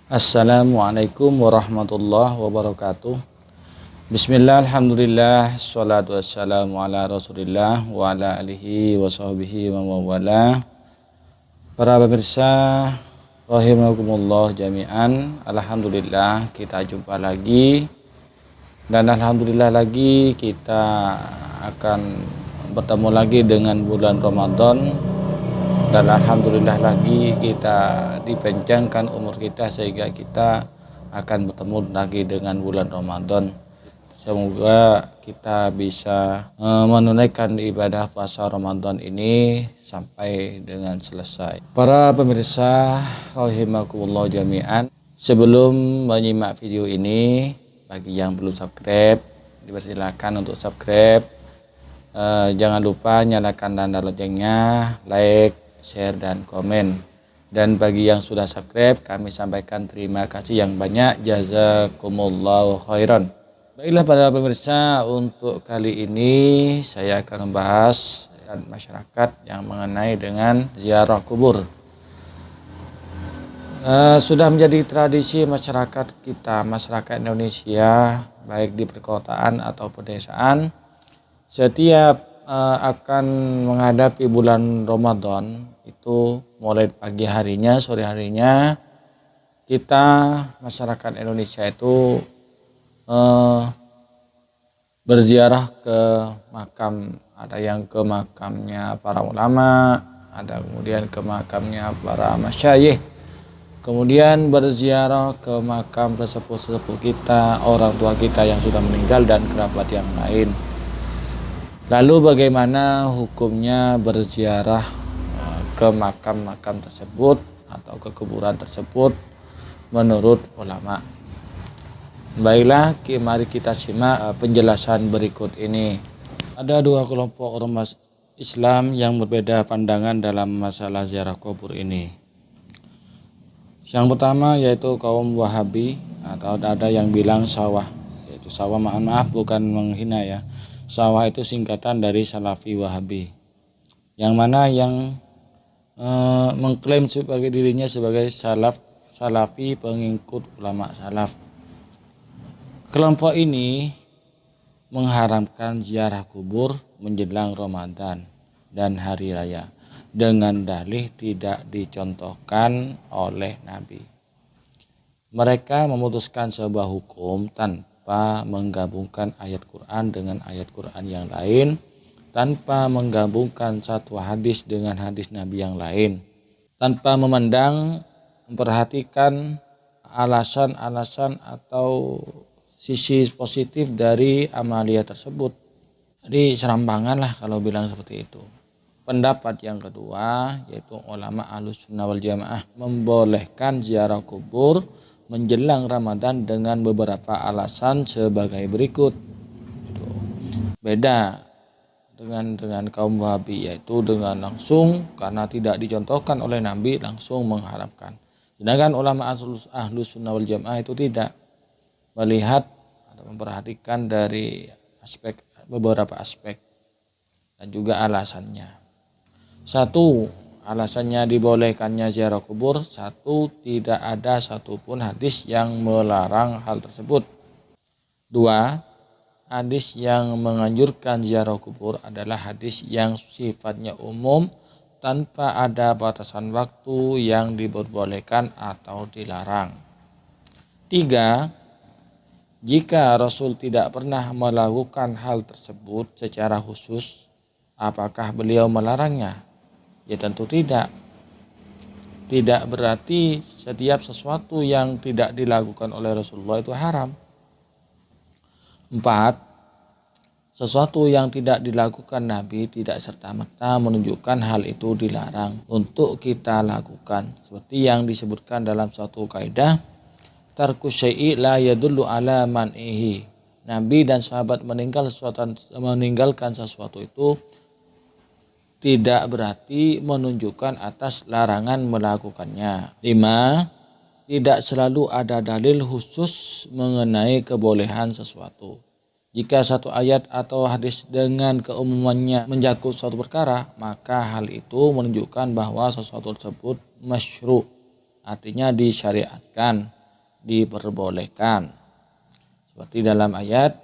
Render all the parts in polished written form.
Assalamualaikum warahmatullahi wabarakatuh. Bismillah, alhamdulillah, salatu wassalamu ala rasulillah wa ala alihi wa sahbihi wa mawala. Para pemirsa rahimakumullah jami'an, alhamdulillah kita jumpa lagi. Dan alhamdulillah lagi kita akan bertemu lagi dengan bulan Ramadan. Dan alhamdulillah lagi kita dipanjangkan umur kita sehingga kita akan bertemu lagi dengan bulan Ramadan. Semoga kita bisa menunaikan ibadah puasa Ramadan ini sampai dengan selesai. Para pemirsa rahimakumullah jami'an, sebelum menyimak video ini, bagi yang belum subscribe dipersilakan untuk subscribe. Jangan lupa nyalakan tanda loncengnya, like, share, dan komen. Dan bagi yang sudah subscribe, kami sampaikan terima kasih yang banyak. Jazakumullahu khairan. Baiklah para pemirsa, untuk kali ini saya akan membahas masyarakat yang mengenai dengan ziarah kubur. Sudah menjadi tradisi masyarakat kita, masyarakat Indonesia, baik di perkotaan atau pedesaan, setiap akan menghadapi bulan Ramadan itu mulai pagi harinya, sore harinya, kita masyarakat Indonesia itu berziarah ke makam. Ada yang ke makamnya para ulama, ada kemudian ke makamnya para masyayikh, kemudian berziarah ke makam sesepuh-sesepuh kita, orang tua kita yang sudah meninggal, dan kerabat yang lain. Lalu bagaimana hukumnya berziarah ke makam-makam tersebut atau ke kuburan tersebut menurut ulama? Baiklah, mari kita simak penjelasan berikut ini. Ada dua kelompok ormas Islam yang berbeda pandangan dalam masalah ziarah kubur ini. Yang pertama yaitu kaum Wahabi, atau ada yang bilang Sawah. Yaitu Sawah, maaf bukan menghina ya. Sawah itu singkatan dari Salafi Wahabi, yang mana yang mengklaim sebagai dirinya sebagai Salafi pengikut ulama salaf. Kelompok ini mengharamkan ziarah kubur menjelang Ramadan dan hari raya dengan dalih tidak dicontohkan oleh Nabi. Mereka memutuskan sebuah hukum tanpa menggabungkan ayat Quran dengan ayat Quran yang lain, tanpa menggabungkan satu hadis dengan hadis Nabi yang lain, tanpa memperhatikan alasan-alasan atau sisi positif dari amalia tersebut. Jadi serampangan lah kalau bilang seperti itu. Pendapat yang kedua yaitu ulama Ahlus Sunnah wal Jamaah membolehkan ziarah kubur menjelang Ramadan dengan beberapa alasan sebagai berikut. Beda dengan kaum Wahabi, yaitu dengan langsung karena tidak dicontohkan oleh Nabi langsung mengharapkan. Sedangkan ulama Ahlus Sunnah wal Jamaah itu tidak, melihat atau memperhatikan dari beberapa aspek dan juga alasannya. Satu, alasannya dibolehkannya ziarah kubur. Satu, tidak ada satupun hadis yang melarang hal tersebut. Dua, hadis yang menganjurkan ziarah kubur adalah hadis yang sifatnya umum tanpa ada batasan waktu yang diperbolehkan atau dilarang. Tiga, jika Rasul tidak pernah melakukan hal tersebut secara khusus, apakah beliau melarangnya? Ya tentu tidak. Tidak berarti setiap sesuatu yang tidak dilakukan oleh Rasulullah itu haram. 4. Sesuatu yang tidak dilakukan Nabi tidak serta-merta menunjukkan hal itu dilarang untuk kita lakukan. Seperti yang disebutkan dalam suatu kaidah, tarku syai'i la yadullu ala man'ihi. Nabi dan sahabat meninggalkan sesuatu itu tidak berarti menunjukkan atas larangan melakukannya. 5. Tidak selalu ada dalil khusus mengenai kebolehan sesuatu. Jika satu ayat atau hadis dengan keumumannya mencakup suatu perkara, maka hal itu menunjukkan bahwa sesuatu tersebut masyru', artinya disyariatkan. diperbolehkan. Seperti dalam ayat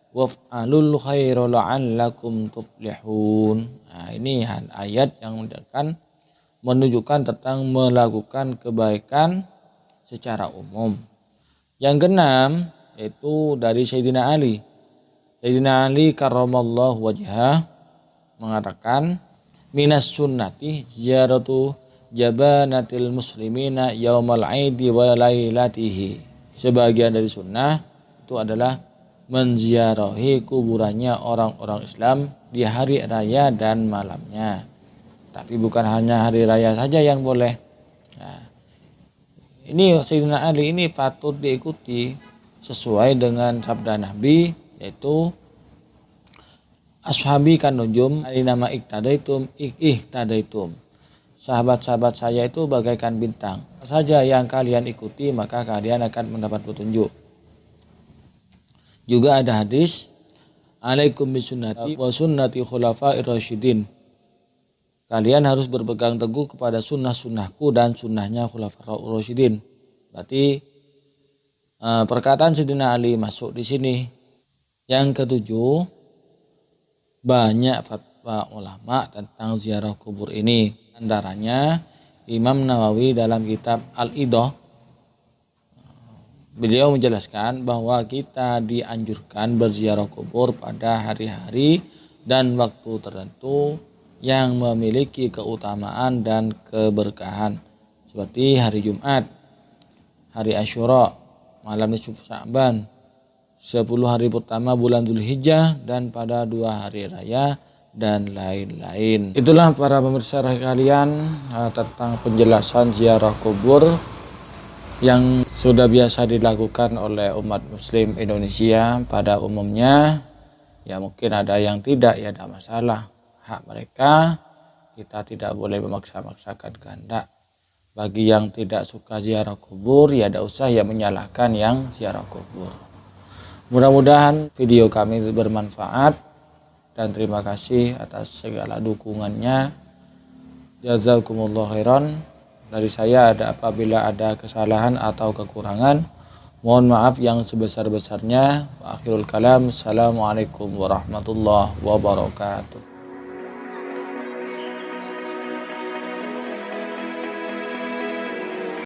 waf'alul khaira la'allakum tuflihun. Nah, ini ayat yang menunjukkan tentang melakukan kebaikan secara umum. Yang keenam yaitu dari Sayyidina Ali. Sayyidina Ali karramallahu wajhah mengatakan minas sunnati ziyaratu jabanatil muslimina yaumal aidi wa lailatihi. Sebagian dari sunnah itu adalah menziarahi kuburannya orang-orang Islam di hari raya dan malamnya. Tapi bukan hanya hari raya saja yang boleh. Nah, ini Sayyidina Ali ini patut diikuti sesuai dengan sabda Nabi, yaitu ashabi kan nujum alinama iktadaitum ihtadaitum. Sahabat-sahabat saya itu bagaikan bintang. Saja yang kalian ikuti maka kalian akan mendapat petunjuk. Juga ada hadis alaikum bisunnati wa sunnati khulafa'ir rasyidin. Kalian harus berpegang teguh kepada sunnah-sunnahku dan sunnahnya khulafa'ir rasyidin. Berarti perkataan Sayyidina Ali masuk di sini. Yang ketujuh, banyak fatwa ulama tentang ziarah kubur ini. Antaranya Imam Nawawi dalam kitab Al-Idah, beliau menjelaskan bahwa kita dianjurkan berziarah kubur pada hari-hari dan waktu tertentu yang memiliki keutamaan dan keberkahan, seperti hari Jumat, hari Asyura, malam nisfu Sya'ban, 10 hari pertama bulan Dzulhijjah, dan pada 2 hari raya dan lain-lain. Itulah para pemirsa kalian tentang penjelasan ziarah kubur yang sudah biasa dilakukan oleh umat muslim Indonesia pada umumnya. Ya mungkin ada yang tidak, ya tidak masalah, hak mereka, kita tidak boleh memaksa-maksakan kehendak. Bagi yang tidak suka ziarah kubur, ya tidak usah ya menyalahkan yang ziarah kubur. Mudah-mudahan video kami bermanfaat dan terima kasih atas segala dukungannya. Jazakumullah khairan. Dari saya apabila ada kesalahan atau kekurangan, mohon maaf yang sebesar-besarnya. Wa akhirul kalam, assalamualaikum warahmatullahi wabarakatuh.